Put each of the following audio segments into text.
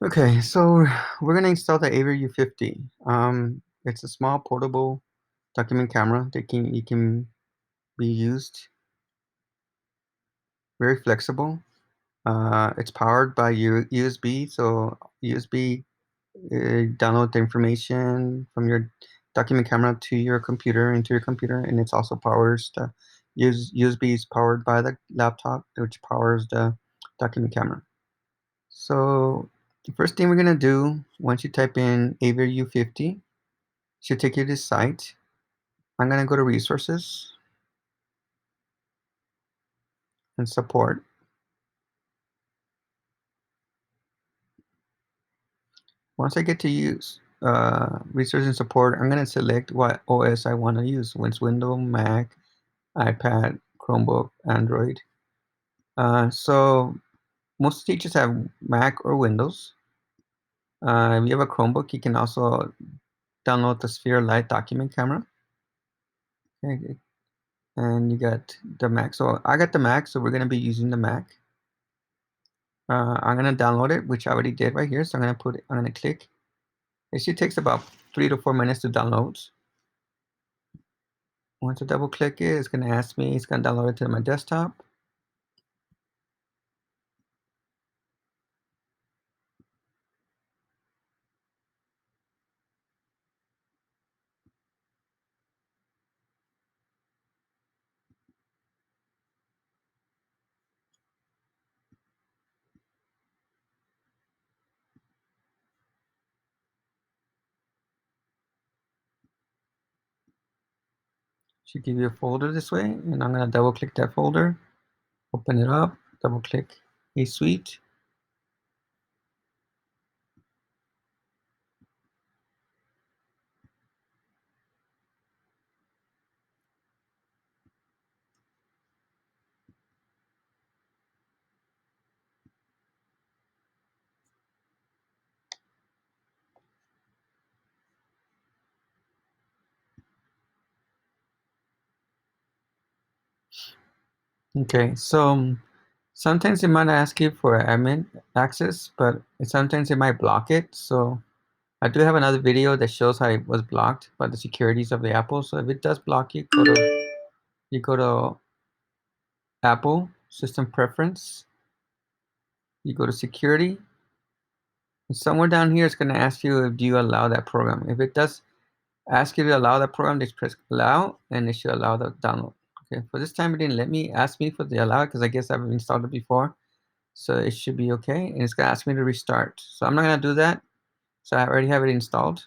Okay, so we're gonna install the Aver U50. It's a small portable document camera that can be used, very flexible. It's powered by USB, so USB download the information from your document camera to your computer into your computer, and it's also powers the USB is powered by the laptop, which powers the document camera. So the first thing we're gonna do once you type in Aver U50 should take you to this site. I'm gonna go to resources and support. Once I get to use resources and support, I'm gonna select what OS I want to use. It's Windows, Mac, iPad, Chromebook, Android. So most teachers have Mac or Windows. If you have a Chromebook, you can also download the Sphere Lite document camera. Okay, and you got the Mac. So I got the Mac, so we're gonna be using the Mac. I'm gonna download it, which I already did right here. So I'm gonna click. It should takes about 3 to 4 minutes to download. Once I double click it, it's gonna ask me, it's gonna download it to my desktop. Should give you a folder this way, and I'm gonna double click that folder, open it up, double click a suite. Okay, so sometimes it might ask you for admin access, but sometimes it might block it. So I do have another video that shows how it was blocked by the securities of the Apple. So if it does block you, you go to Apple System Preference, you go to Security, and somewhere down here it's going to ask you if do you allow that program. If it does ask you to allow that program, just press allow, and it should allow the download. Okay, for this time it didn't let me ask me for the allow because I guess I've installed it before, so it should be okay. And it's gonna ask me to restart, so I'm not gonna do that. So I already have it installed.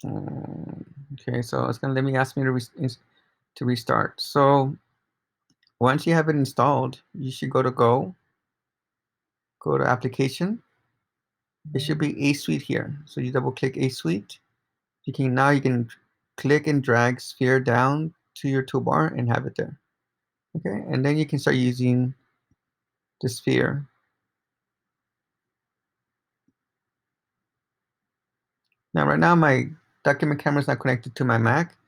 Okay, so it's gonna let me ask me to restart. So once you have it installed, you should go to application. It should be A Suite here. So you double click A Suite. You can click and drag Sphere down to your toolbar and have it there. Okay, and then you can start using the Sphere. Now right now my document camera is not connected to my Mac,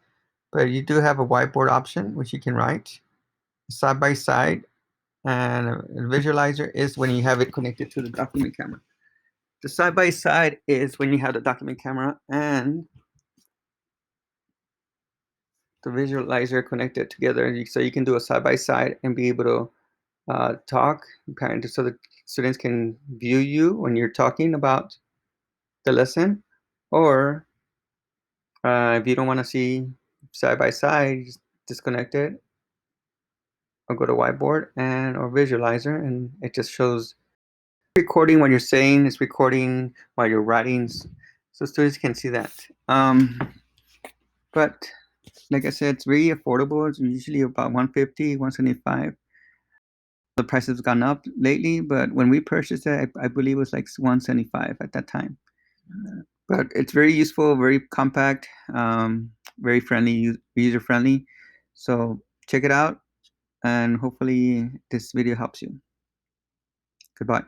but you do have a whiteboard option which you can write side by side, and a visualizer is when you have it connected to the document camera. The side by side is when you have the document camera and the visualizer connected together, so you can do a side by side and be able to talk, kind of, so that students can view you when you're talking about the lesson, or if you don't want to see side by side, just disconnect it or go to whiteboard and or visualizer, and it just shows recording what you're saying. It's recording while you're writing, so students can see that. But like I said, it's very affordable. It's usually about 150, 175. The price has gone up lately, but when we purchased it, I believe it was like 175 at that time. But it's very useful, very compact, very friendly, user friendly. So check it out, and hopefully this video helps you. Goodbye.